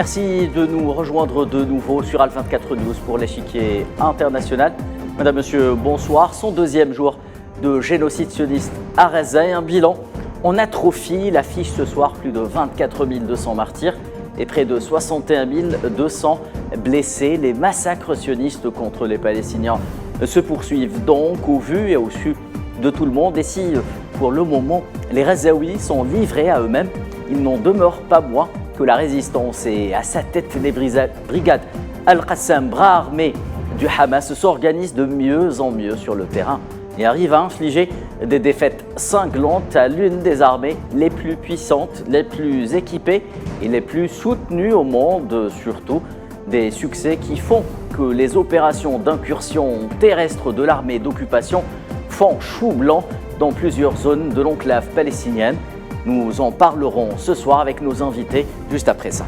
Merci de nous rejoindre de nouveau sur Al24 News pour l'échiquier international. Madame, Monsieur, bonsoir. Son deuxième jour de génocide sioniste à Gaza et un bilan en atrophie. L'affiche ce soir, plus de 24 200 martyrs et près de 61 200 blessés. Les massacres sionistes contre les Palestiniens se poursuivent donc au vu et au su de tout le monde. Et si, pour le moment, les Gazaouis sont livrés à eux-mêmes, il n'en demeure pas moins que la résistance et à sa tête les brigades Al-Qassam, bras armés du Hamas, s'organisent de mieux en mieux sur le terrain et arrivent à infliger des défaites cinglantes à l'une des armées les plus puissantes, les plus équipées et les plus soutenues au monde, surtout des succès qui font que les opérations d'incursion terrestre de l'armée d'occupation font chou blanc dans plusieurs zones de l'enclave palestinienne. Nous en parlerons ce soir avec nos invités juste après ça.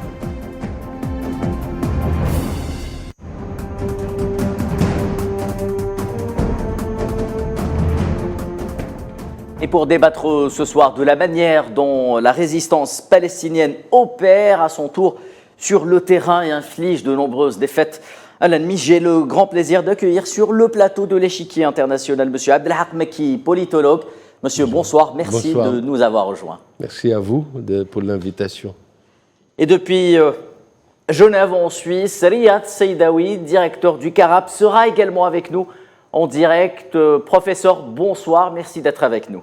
Et pour débattre ce soir de la manière dont la résistance palestinienne opère à son tour sur le terrain et inflige de nombreuses défaites à l'ennemi, j'ai le grand plaisir d'accueillir sur le plateau de l'échiquier international M. Abdelhak Mekki, politologue. Monsieur, bonsoir. Merci de nous avoir rejoints. Merci à vous pour l'invitation. Et depuis Genève en Suisse, Riyad Seydaoui, directeur du CARAP, sera également avec nous en direct. Professeur, bonsoir. Merci d'être avec nous.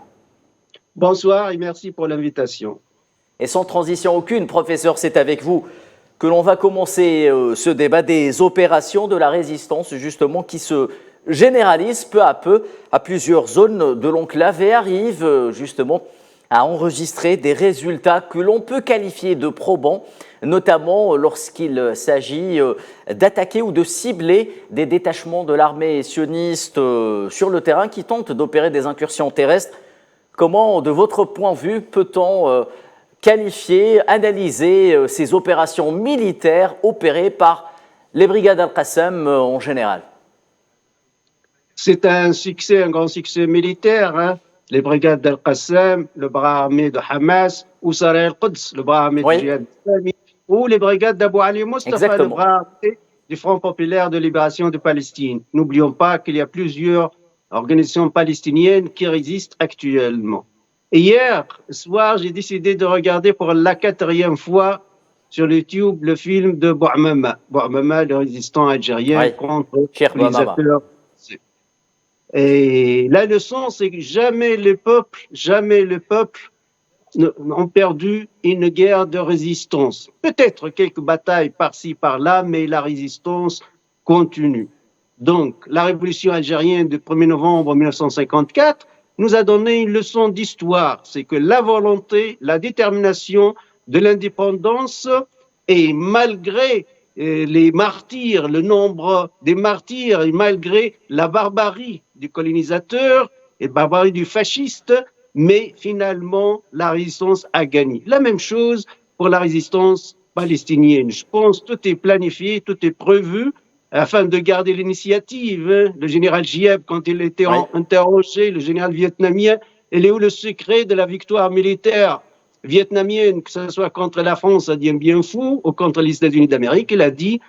Bonsoir et merci pour l'invitation. Et sans transition aucune, professeur, c'est avec vous que l'on va commencer ce débat des opérations de la résistance, justement, qui se généralise peu à plusieurs zones de l'enclave et arrive justement à enregistrer des résultats que l'on peut qualifier de probants, notamment lorsqu'il s'agit d'attaquer ou de cibler des détachements de l'armée sioniste sur le terrain qui tentent d'opérer des incursions terrestres. Comment, de votre point de vue, peut-on qualifier, analyser ces opérations militaires opérées par les brigades Al-Qassam en général ? C'est un succès, un grand succès militaire. Hein. Les brigades d'Al-Qassam, le bras armé de Hamas, ou Saraya al-Quds, le bras armé du Djihad islamique, ou les brigades d'Abu Ali Mustafa, le bras armé du Front populaire de libération de Palestine. N'oublions pas qu'il y a plusieurs organisations palestiniennes qui résistent actuellement. Et hier soir, j'ai décidé de regarder pour la 4e fois sur YouTube le film de Bouhamama. Bouhamama, le résistant algérien contre les acteurs. Et la leçon, c'est que jamais le peuple n'ont perdu une guerre de résistance. Peut-être quelques batailles par-ci, par-là, mais la résistance continue. Donc, la révolution algérienne du 1er novembre 1954 nous a donné une leçon d'histoire. C'est que la volonté, la détermination de l'indépendance, et malgré les martyrs, le nombre des martyrs, et malgré la barbarie du colonisateur et la barbarie du fasciste, mais finalement, la résistance a gagné. La même chose pour la résistance palestinienne. Je pense que tout est planifié, tout est prévu afin de garder l'initiative. Le général Gieb, quand il était interrogé, le général vietnamien, il est où le secret de la victoire militaire vietnamienne, que ce soit contre la France à Dien Bien Phu ou contre les États-Unis d'Amérique? Il a dit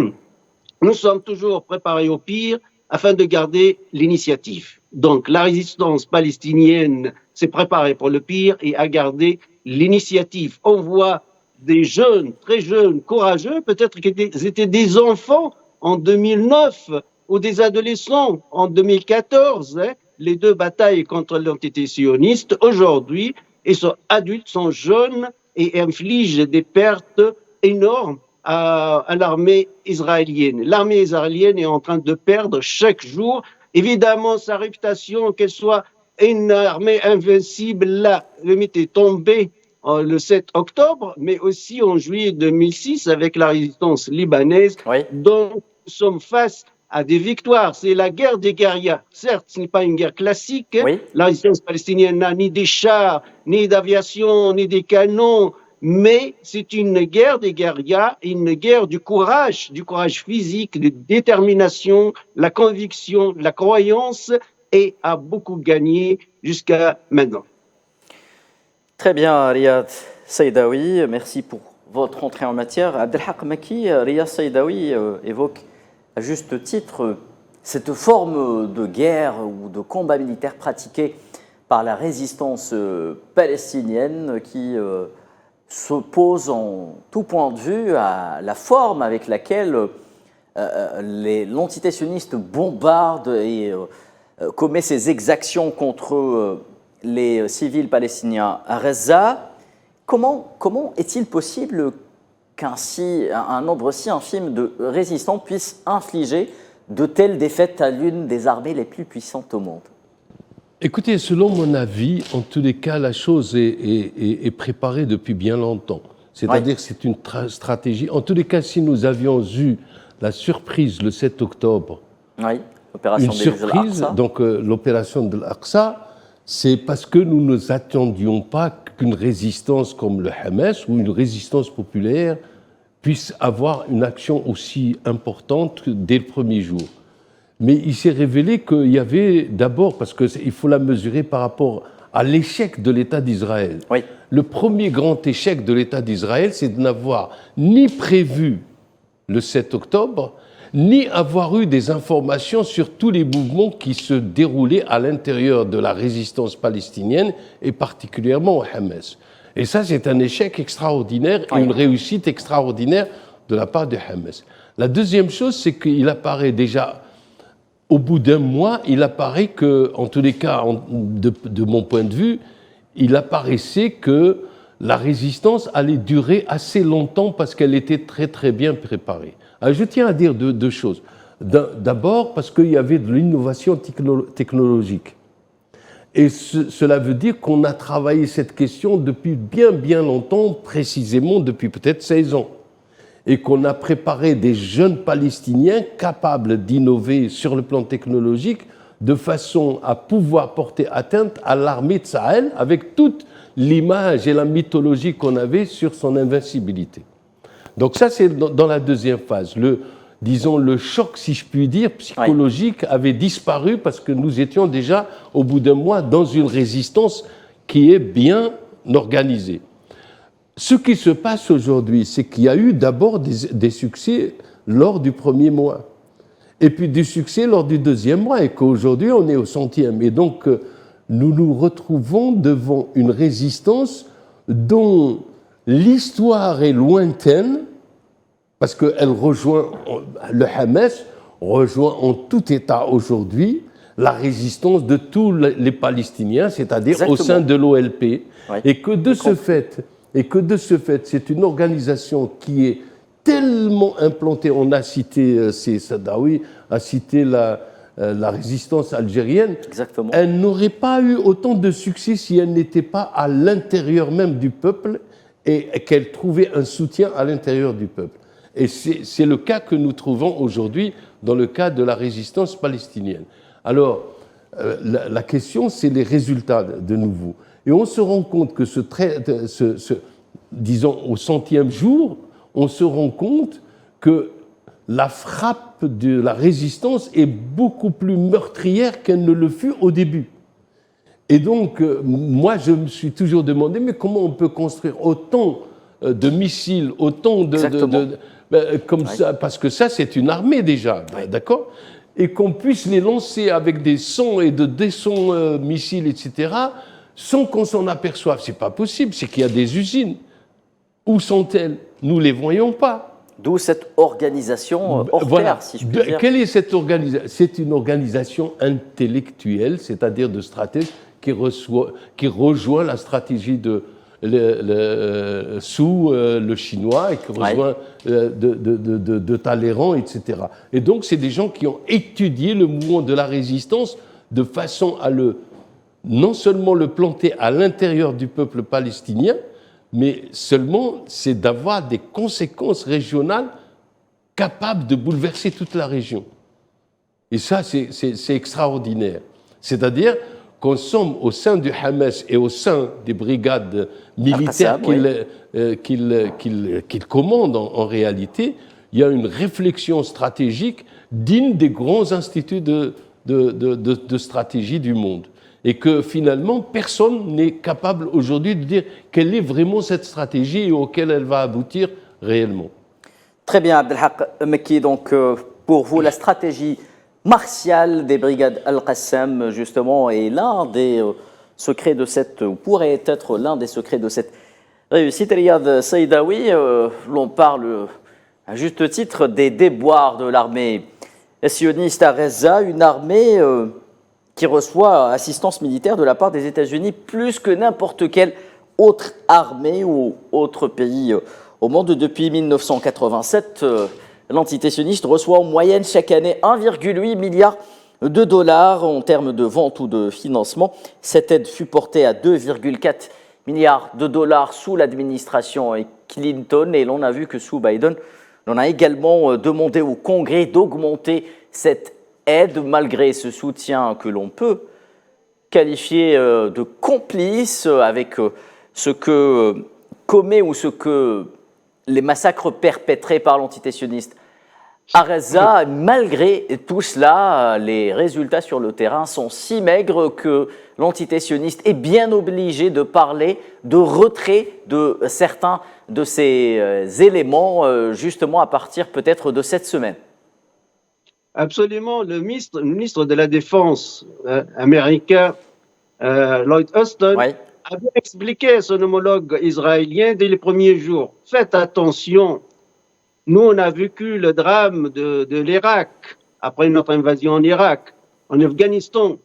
« Nous sommes toujours préparés au pire afin de garder l'initiative. » Donc la résistance palestinienne s'est préparée pour le pire et a gardé l'initiative. On voit des jeunes, très jeunes, courageux, peut-être qu'ils étaient des enfants en 2009 ou des adolescents en 2014, les deux batailles contre l'entité sioniste. Aujourd'hui, ils sont adultes, sont jeunes et infligent des pertes énormes à l'armée israélienne. L'armée israélienne est en train de perdre chaque jour. Évidemment, sa réputation, qu'elle soit une armée invincible, là, le mythe est tombé le 7 octobre, mais aussi en juillet 2006 avec la résistance libanaise. Donc, nous sommes face à des victoires. C'est la guerre des guérillas. Certes, ce n'est pas une guerre classique. La résistance palestinienne n'a ni des chars, ni d'aviation, ni des canons, mais c'est une guerre des guérillas, une guerre du courage physique, de détermination, la conviction, la croyance, et a beaucoup gagné jusqu'à maintenant. Très bien, Riyad Seydaoui, merci pour votre entrée en matière. Abdelhak Maki, Riyad Saïdaoui évoque à juste titre cette forme de guerre ou de combat militaire pratiqué par la résistance palestinienne qui s'oppose en tout point de vue à la forme avec laquelle l'entité sioniste bombarde et commet ses exactions contre les civils palestiniens à Gaza. Comment est-il possible qu'un nombre si infime de résistants puisse infliger de telles défaites à l'une des armées les plus puissantes au monde? Écoutez, selon mon avis, en tous les cas, la chose est préparée depuis bien longtemps. C'est-à-dire que c'est une stratégie. En tous les cas, si nous avions eu la surprise le 7 octobre, une surprise, donc l'opération de l'Aqsa, c'est parce que nous ne nous attendions pas qu'une résistance comme le Hamas ou une résistance populaire puisse avoir une action aussi importante dès le premier jour. Mais il s'est révélé qu'il y avait d'abord, parce qu'il faut la mesurer par rapport à l'échec de l'État d'Israël. Oui. Le premier grand échec de l'État d'Israël, c'est de n'avoir ni prévu le 7 octobre, ni avoir eu des informations sur tous les mouvements qui se déroulaient à l'intérieur de la résistance palestinienne et particulièrement au Hamas. Et ça, c'est un échec extraordinaire et une réussite extraordinaire de la part du Hamas. La deuxième chose, c'est qu'il apparaît déjà, au bout d'un mois, il apparaît que, en tous les cas, de mon point de vue, il apparaissait que la résistance allait durer assez longtemps parce qu'elle était très très bien préparée. Alors, je tiens à dire deux choses. D'abord, parce qu'il y avait de l'innovation technologique. Et cela veut dire qu'on a travaillé cette question depuis bien longtemps, précisément depuis peut-être 16 ans. Et qu'on a préparé des jeunes Palestiniens capables d'innover sur le plan technologique de façon à pouvoir porter atteinte à l'armée de Sahel avec toute l'image et la mythologie qu'on avait sur son invincibilité. Donc ça, c'est dans la deuxième phase. Disons, le choc, si je puis dire, psychologique avait disparu parce que nous étions déjà, au bout d'un mois, dans une résistance qui est bien organisée. Ce qui se passe aujourd'hui, c'est qu'il y a eu d'abord des succès lors du premier mois, et puis des succès lors du deuxième mois, et qu'aujourd'hui, on est au 100e. Et donc, nous nous retrouvons devant une résistance dont l'histoire est lointaine, parce qu'elle rejoint, le Hamas rejoint en tout état aujourd'hui la résistance de tous les Palestiniens, c'est-à-dire au sein de l'OLP, et que de ce fait, c'est une organisation qui est tellement implantée. On a cité, Saadawi a cité la résistance algérienne. Exactement. Elle n'aurait pas eu autant de succès si elle n'était pas à l'intérieur même du peuple et qu'elle trouvait un soutien à l'intérieur du peuple. Et c'est le cas que nous trouvons aujourd'hui dans le cas de la résistance palestinienne. Alors, la question, c'est les résultats de nouveau. Et on se rend compte que disons, au 100e jour, on se rend compte que la frappe de la résistance est beaucoup plus meurtrière qu'elle ne le fut au début. Et donc, moi, je me suis toujours demandé, mais comment on peut construire autant de missiles, autant comme ça, parce que ça, c'est une armée déjà, d'accord ? Et qu'on puisse les lancer avec des 100 et de 200 missiles, etc., sans qu'on s'en aperçoive. C'est pas possible, c'est qu'il y a des usines. Où sont-elles ? Nous ne les voyons pas. D'où cette organisation hors pair, si je puis dire. Quelle est cette organisation ? C'est une organisation intellectuelle, c'est-à-dire de stratège, qui rejoint la stratégie sous le chinois et qui rejoint de Talleyrand, etc. Et donc, c'est des gens qui ont étudié le mouvement de la résistance de façon à non seulement le planter à l'intérieur du peuple palestinien, mais seulement c'est d'avoir des conséquences régionales capables de bouleverser toute la région. Et ça, c'est extraordinaire. C'est-à-dire qu'en somme, au sein du Hamas et au sein des brigades militaires qu'il commande en réalité, il y a une réflexion stratégique digne des grands instituts de stratégie du monde. Et que finalement, personne n'est capable aujourd'hui de dire quelle est vraiment cette stratégie et auquel elle va aboutir réellement. Très bien, Abdelhak Mekki. Donc, pour vous, la stratégie martiale des brigades Al-Qassam, justement, est l'un des secrets de cette, ou pourrait être l'un des secrets de cette réussite. Riyad Saïdaoui, l'on parle à juste titre des déboires de l'armée sioniste à Gaza, une armée qui reçoit assistance militaire de la part des États-Unis plus que n'importe quelle autre armée ou autre pays au monde. Depuis 1987, l'entité sioniste reçoit en moyenne chaque année 1,8 milliard de dollars en termes de vente ou de financement. Cette aide fut portée à 2,4 milliards de dollars sous l'administration Clinton, et l'on a vu que sous Biden, on a également demandé au Congrès d'augmenter cette aide, malgré ce soutien que l'on peut qualifier de complice avec ce que commet ou ce que les massacres perpétrés par l'entité sioniste à Gaza. Malgré tout cela, les résultats sur le terrain sont si maigres que l'entité sioniste est bien obligée de parler de retrait de certains de ces éléments, justement à partir peut-être de cette semaine. Absolument. Le ministre de la Défense américain, Lloyd Austin, avait expliqué à son homologue israélien dès les premiers jours: faites attention, nous on a vécu le drame de l'Irak, après notre invasion en Irak, en Afghanistan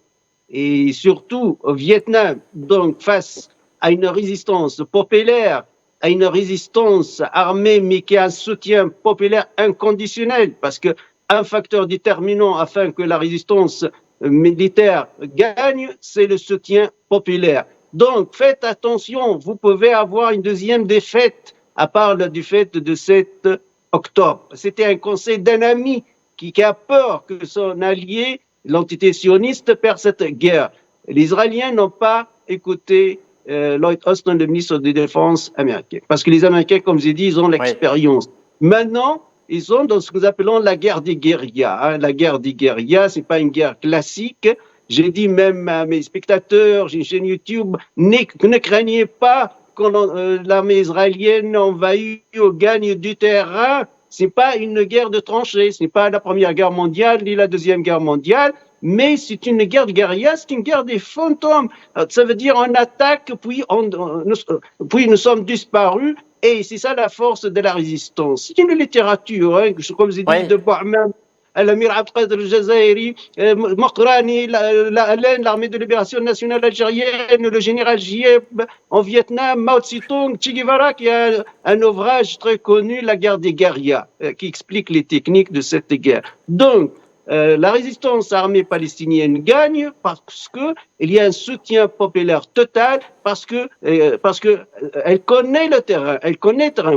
et surtout au Vietnam. Donc face à une résistance populaire, à une résistance armée, mais qui a un soutien populaire inconditionnel, parce que un facteur déterminant afin que la résistance militaire gagne, c'est le soutien populaire. Donc, faites attention, vous pouvez avoir une deuxième défaite à part du fait de 7 octobre. C'était un conseil d'un ami qui a peur que son allié, l'entité sioniste, perde cette guerre. Les Israéliens n'ont pas écouté Lloyd Austin, le ministre de la Défense américain, parce que les Américains, comme j'ai dit, ils ont l'expérience. Maintenant, ils sont dans ce que nous appelons la guerre des guérillas. La guerre des guérillas, c'est pas une guerre classique. J'ai dit même à mes spectateurs, j'ai une chaîne YouTube, ne craignez pas quand l'armée israélienne envahit ou gagne du terrain. C'est pas une guerre de tranchées, ce n'est pas la Première Guerre mondiale ni la Deuxième Guerre mondiale, mais c'est une guerre de guérilla, c'est une guerre des fantômes. Ça veut dire on attaque, puis nous sommes disparus. Et c'est ça la force de la résistance. C'est une littérature, comme j'ai dit, de Bouhman, l'Amir Abdelkader al-Jazairi, Mokrani, l'armée de libération nationale algérienne, le général Gieb en Vietnam, Mao Tse-tung, Che Guevara, qui a un ouvrage très connu, La guerre des guérillas, qui explique les techniques de cette guerre. Donc, la résistance armée palestinienne gagne parce que il y a un soutien populaire total, parce que elle connaît le terrain,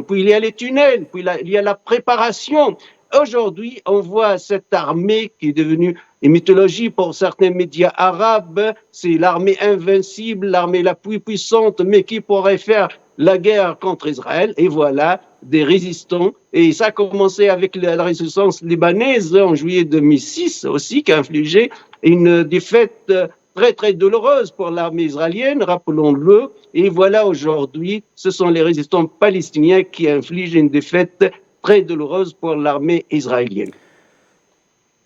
puis il y a les tunnels, puis il y a la préparation. Aujourd'hui, on voit cette armée qui est devenue une mythologie pour certains médias arabes. C'est l'armée invincible, l'armée la plus puissante, mais qui pourrait faire la guerre contre Israël. Et voilà, des résistants. Et ça a commencé avec la résistance libanaise en juillet 2006 aussi, qui a infligé une défaite très, très douloureuse pour l'armée israélienne, rappelons-le. Et voilà, aujourd'hui, ce sont les résistants palestiniens qui infligent une défaite très douloureuse pour l'armée israélienne.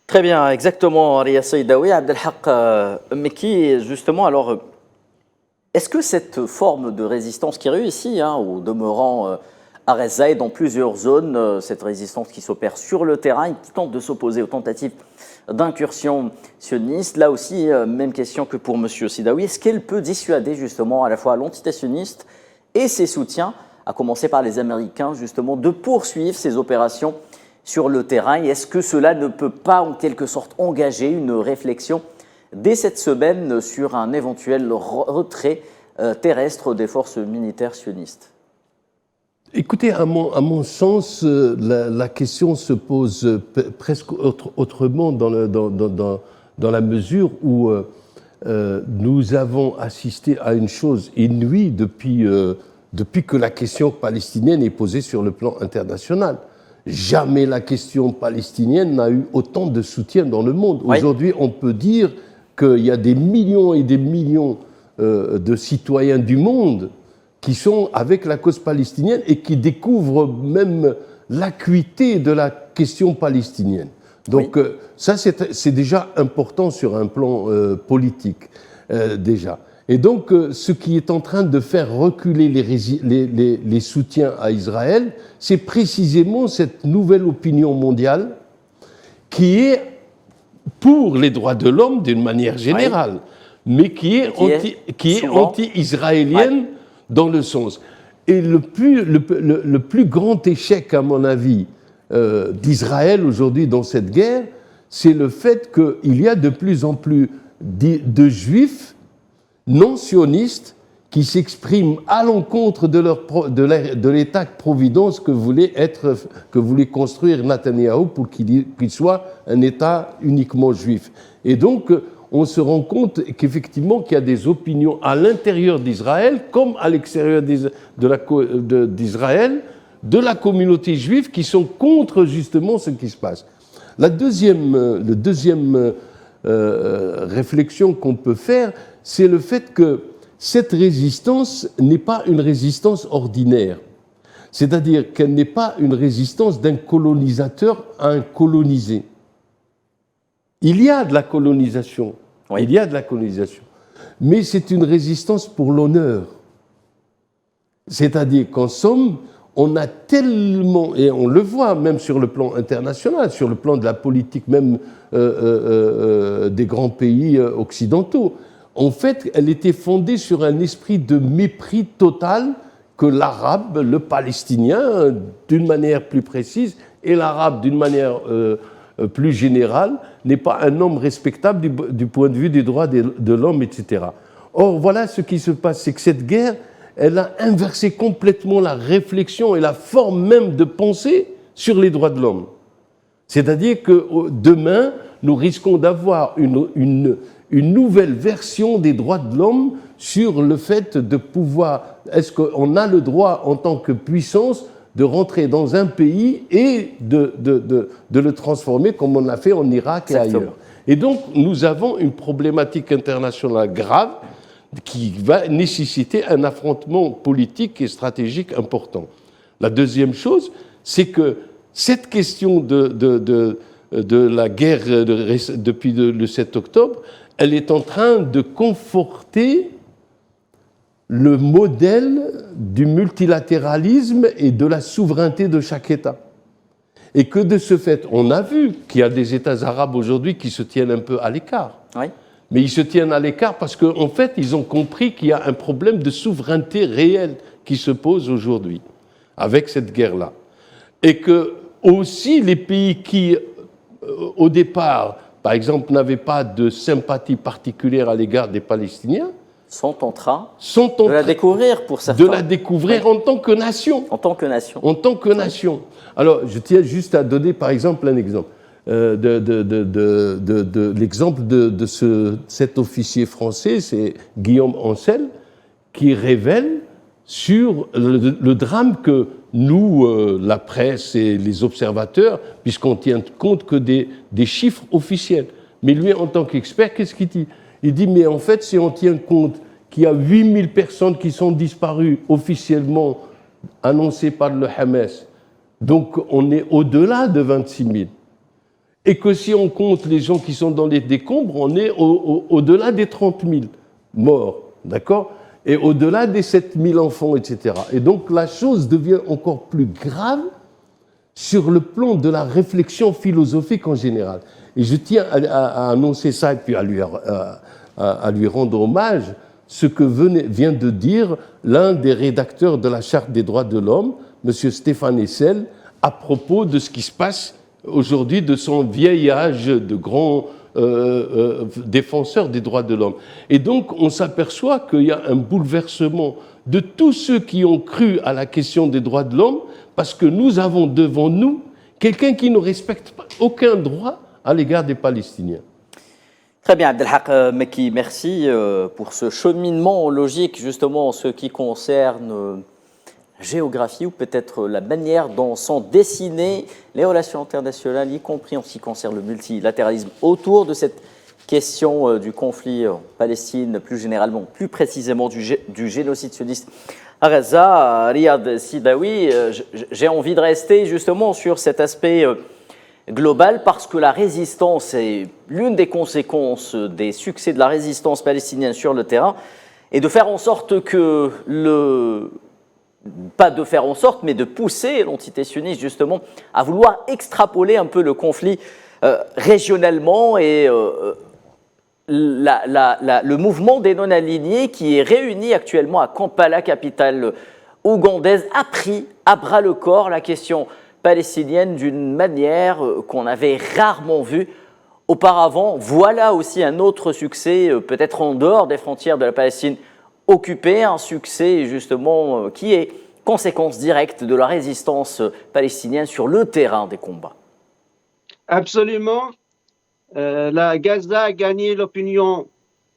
Très bien, exactement, Riyad Saïdaoui. Abdelhak Mekki, justement, alors, est-ce que cette forme de résistance qui réussit, au demeurant à Gaza et dans plusieurs zones, cette résistance qui s'opère sur le terrain et qui tente de s'opposer aux tentatives d'incursion sioniste, là aussi, même question que pour M. Saïdaoui, est-ce qu'elle peut dissuader justement à la fois l'entité sioniste et ses soutiens, à commencer par les Américains, justement, de poursuivre ces opérations sur le terrain? Et est-ce que cela ne peut pas, en quelque sorte, engager une réflexion dès cette semaine sur un éventuel retrait terrestre des forces militaires sionistes? Écoutez, à mon sens, la question se pose presque autrement dans la mesure où nous avons assisté à une chose inouïe depuis que la question palestinienne est posée sur le plan international. Jamais la question palestinienne n'a eu autant de soutien dans le monde. Aujourd'hui, on peut dire qu'il y a des millions et des millions de citoyens du monde qui sont avec la cause palestinienne et qui découvrent même l'acuité de la question palestinienne. Donc ça, c'est déjà important sur un plan politique, déjà. Et donc, ce qui est en train de faire reculer les soutiens à Israël, c'est précisément cette nouvelle opinion mondiale qui est pour les droits de l'homme d'une manière générale, mais qui est anti-israélienne dans le sens. Et le plus grand échec, à mon avis, d'Israël aujourd'hui dans cette guerre, c'est le fait qu'il y a de plus en plus de juifs non sionistes qui s'expriment à l'encontre de l'État-providence que voulait construire Netanyahou pour qu'il soit un État uniquement juif. Et donc, on se rend compte qu'effectivement, qu'il y a des opinions à l'intérieur d'Israël, comme à l'extérieur d'Israël, de la communauté juive qui sont contre justement ce qui se passe. La deuxième réflexion qu'on peut faire, c'est le fait que cette résistance n'est pas une résistance ordinaire. C'est-à-dire qu'elle n'est pas une résistance d'un colonisateur à un colonisé. Il y a de la colonisation, mais c'est une résistance pour l'honneur. C'est-à-dire qu'en somme, on a tellement, et on le voit même sur le plan international, sur le plan de la politique même des grands pays occidentaux, en fait, elle était fondée sur un esprit de mépris total que l'arabe, le palestinien, d'une manière plus précise, et l'arabe d'une manière plus générale, n'est pas un homme respectable du point de vue des droits de l'homme, etc. Or, voilà ce qui se passe, c'est que cette guerre, elle a inversé complètement la réflexion et la forme même de pensée sur les droits de l'homme. C'est-à-dire que demain, nous risquons d'avoir une nouvelle version des droits de l'homme sur le fait de pouvoir, est-ce qu'on a le droit en tant que puissance de rentrer dans un pays et de le transformer comme on l'a fait en Irak et ailleurs. Et donc nous avons une problématique internationale grave qui va nécessiter un affrontement politique et stratégique important. La deuxième chose, c'est que cette question de la guerre depuis le 7 octobre, elle est en train de conforter le modèle du multilatéralisme et de la souveraineté de chaque État. Et que de ce fait, on a vu qu'il y a des États arabes aujourd'hui qui se tiennent un peu à l'écart. Oui. Mais ils se tiennent à l'écart parce qu'en fait, ils ont compris qu'il y a un problème de souveraineté réelle qui se pose aujourd'hui avec cette guerre-là. Et que aussi les pays qui, au départ, par exemple, n'avaient pas de sympathie particulière à l'égard des Palestiniens, sont en train de la découvrir pour certains. De la découvrir en tant que nation. En tant que nation. En tant que nation. Alors, je tiens juste à donner, par exemple, un exemple. L'exemple de cet officier français, c'est Guillaume Ancel, qui révèle sur le drame que nous, la presse et les observateurs, puisqu'on tient compte que des chiffres officiels. Mais lui, en tant qu'expert, qu'est-ce qu'il dit ? Il dit, mais en fait, si on tient compte qu'il y a 8000 personnes qui sont disparues officiellement annoncées par le Hamas, donc on est au-delà de 26 000. Et que si on compte les gens qui sont dans les décombres, on est au-delà des 30 000 morts, d'accord ? Et au-delà des 7 000 enfants, etc. Et donc la chose devient encore plus grave sur le plan de la réflexion philosophique en général. Et je tiens à annoncer ça et puis à lui rendre hommage, ce que vient de dire l'un des rédacteurs de la Charte des droits de l'homme, M. Stéphane Hessel, à propos de ce qui se passe aujourd'hui, de son vieil âge de grand défenseur des droits de l'homme. Et donc, on s'aperçoit qu'il y a un bouleversement de tous ceux qui ont cru à la question des droits de l'homme, parce que nous avons devant nous quelqu'un qui ne respecte aucun droit à l'égard des Palestiniens. Très bien, Abdelhak Mekki, merci pour ce cheminement logique, justement, en ce qui concerne la géographie ou peut-être la manière dont sont dessinées les relations internationales, y compris en ce qui concerne le multilatéralisme, autour de cette question du conflit en Palestine, plus généralement, plus précisément du génocide sioniste à Gaza. Riyad Sidawi, j'ai envie de rester justement sur cet aspect global parce que la résistance est l'une des conséquences des succès de la résistance palestinienne sur le terrain et de faire en sorte que pas de faire en sorte, mais de pousser l'entité sioniste justement à vouloir extrapoler un peu le conflit régionalement et le mouvement des non-alignés qui est réuni actuellement à Kampala, capitale ougandaise, a pris à bras le corps la question palestinienne d'une manière qu'on avait rarement vue auparavant. Voilà aussi un autre succès, peut-être en dehors des frontières de la Palestine occupée, un succès justement qui est conséquence directe de la résistance palestinienne sur le terrain des combats. Absolument. La Gaza a gagné l'opinion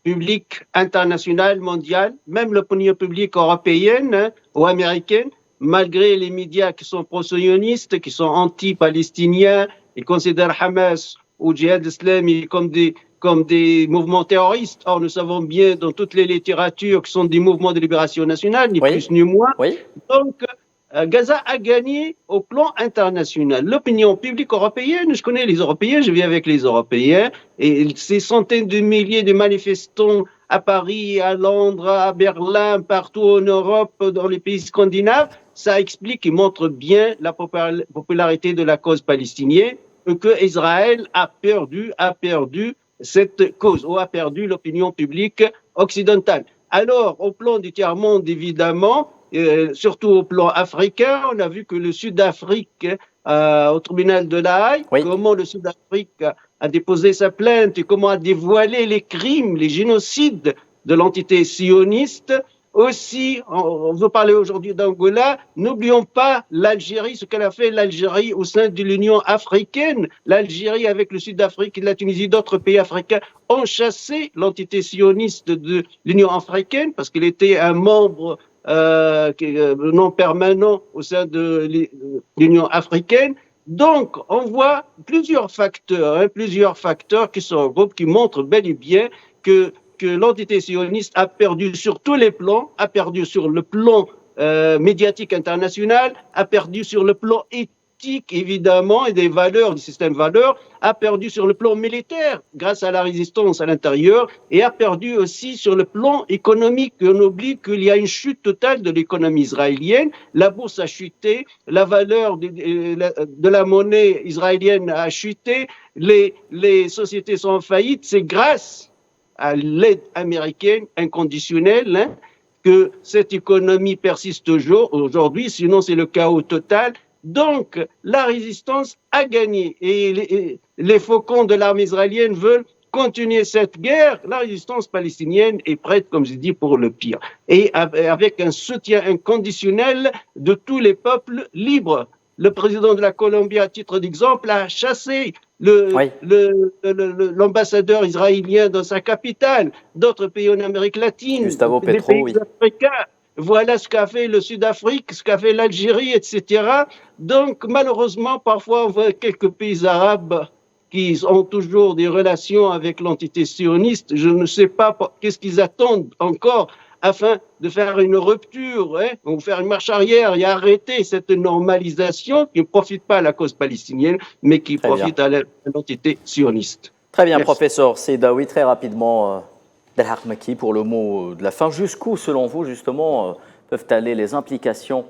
publique internationale, mondiale, même l'opinion publique européenne ou américaine, malgré les médias qui sont pro-sionistes, qui sont anti-palestiniens, ils considèrent Hamas ou Djihad islamique comme des mouvements terroristes. Or, nous savons bien dans toutes les littératures que ce sont des mouvements de libération nationale, ni plus ni moins. Oui. Donc, Gaza a gagné au plan international. L'opinion publique européenne, je connais les Européens, je vis avec les Européens, et ces centaines de milliers de manifestants à Paris, à Londres, à Berlin, partout en Europe, dans les pays scandinaves, ça explique et montre bien la popularité de la cause palestinienne, que Israël a perdu cette cause, ou a perdu l'opinion publique occidentale. Alors, au plan du tiers-monde, évidemment, surtout au plan africain, on a vu que le Sud-Afrique, au tribunal de La Haye, comment le Sud-Afrique a déposé sa plainte et comment a dévoilé les crimes, les génocides de l'entité sioniste. Aussi, on veut parler aujourd'hui d'Angola, n'oublions pas l'Algérie, ce qu'elle a fait l'Algérie au sein de l'Union africaine. L'Algérie avec le Sud-Afrique et la Tunisie, d'autres pays africains ont chassé l'entité sioniste de l'Union africaine parce qu'il était un membre non permanent au sein de l'Union africaine. Donc, on voit plusieurs facteurs qui se regroupent, qui montrent bel et bien que l'entité sioniste a perdu sur tous les plans, a perdu sur le plan médiatique international, a perdu sur le plan éthique, évidemment, et des valeurs, du système valeurs, a perdu sur le plan militaire grâce à la résistance à l'intérieur et a perdu aussi sur le plan économique. On oublie qu'il y a une chute totale de l'économie israélienne. La bourse a chuté, la valeur de la monnaie israélienne a chuté, les sociétés sont en faillite. C'est grâce à l'aide américaine inconditionnelle que cette économie persiste aujourd'hui, sinon c'est le chaos total. Donc, la résistance a gagné et les faucons de l'armée israélienne veulent continuer cette guerre. La résistance palestinienne est prête, comme je dis, pour le pire. Et avec un soutien inconditionnel de tous les peuples libres. Le président de la Colombie, à titre d'exemple, a chassé l'ambassadeur israélien dans sa capitale. D'autres pays en Amérique latine, Gustavo des Petro, pays africains. Voilà ce qu'a fait le Sud-Afrique, ce qu'a fait l'Algérie, etc. Donc, malheureusement, parfois, on voit quelques pays arabes qui ont toujours des relations avec l'entité sioniste. Je ne sais pas qu'est-ce qu'ils attendent encore afin de faire une rupture, ou faire une marche arrière et arrêter cette normalisation qui ne profite pas à la cause palestinienne, mais qui profite à l'entité sioniste. Très bien, professeur Sidawi, très rapidement, Delhaq Maki, pour le mot de la fin. Jusqu'où, selon vous, justement, peuvent aller les implications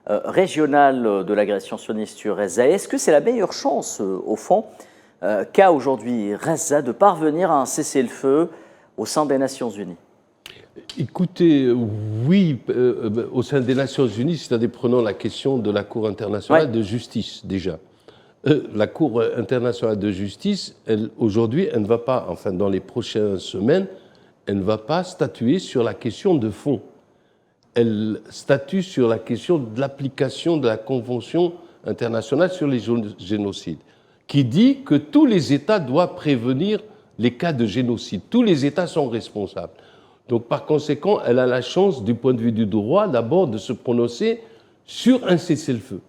régionales de l'agression sioniste sur Gaza? Est-ce que c'est la meilleure chance, au fond, qu'a aujourd'hui Gaza de parvenir à un cessez-le-feu au sein des Nations Unies? Écoutez, oui, au sein des Nations Unies, c'est-à-dire prenons la question de la Cour internationale de justice, déjà. La Cour internationale de justice, aujourd'hui, elle ne va pas, enfin dans les prochaines semaines, elle ne va pas statuer sur la question de fond. Elle statue sur la question de l'application de la Convention internationale sur les génocides, qui dit que tous les États doivent prévenir les cas de génocide. Tous les États sont responsables. Donc, par conséquent, elle a la chance, du point de vue du droit, d'abord de se prononcer sur un cessez-le-feu.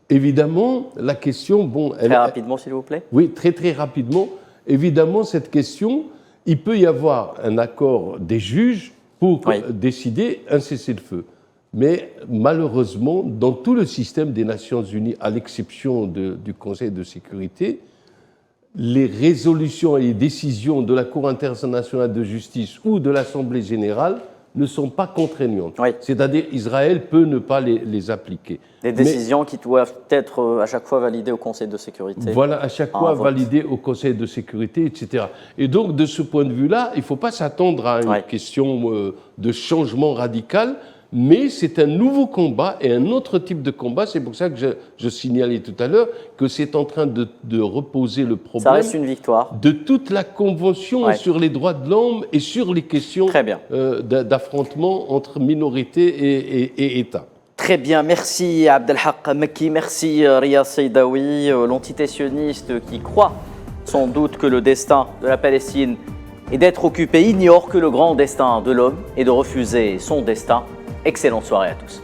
Évidemment, la question... Bon, très rapidement, s'il vous plaît. Oui, très, très rapidement. évidemment, cette question, il peut y avoir un accord des juges pour décider un cessez-le-feu. Mais malheureusement, dans tout le système des Nations Unies, à l'exception du Conseil de sécurité, les résolutions et les décisions de la Cour internationale de justice ou de l'Assemblée générale ne sont pas contraignantes. C'est-à-dire Israël peut ne pas les appliquer. Des décisions qui doivent être à chaque fois validées au Conseil de sécurité. Voilà, à chaque fois validées au Conseil de sécurité, etc. Et donc, de ce point de vue-là, il ne faut pas s'attendre à une question de changement radical, mais c'est un nouveau combat et un autre type de combat. C'est pour ça que je signalais tout à l'heure que c'est en train de reposer le problème. Ça reste une victoire. De toute la Convention sur les droits de l'homme et sur les questions d'affrontement entre minorités et États. Très bien, merci Abdelhak Mekki, merci Riyad Seidawi, l'entité sioniste qui croit sans doute que le destin de la Palestine est d'être occupée, ignore que le grand destin de l'homme est de refuser son destin. Excellente soirée à tous.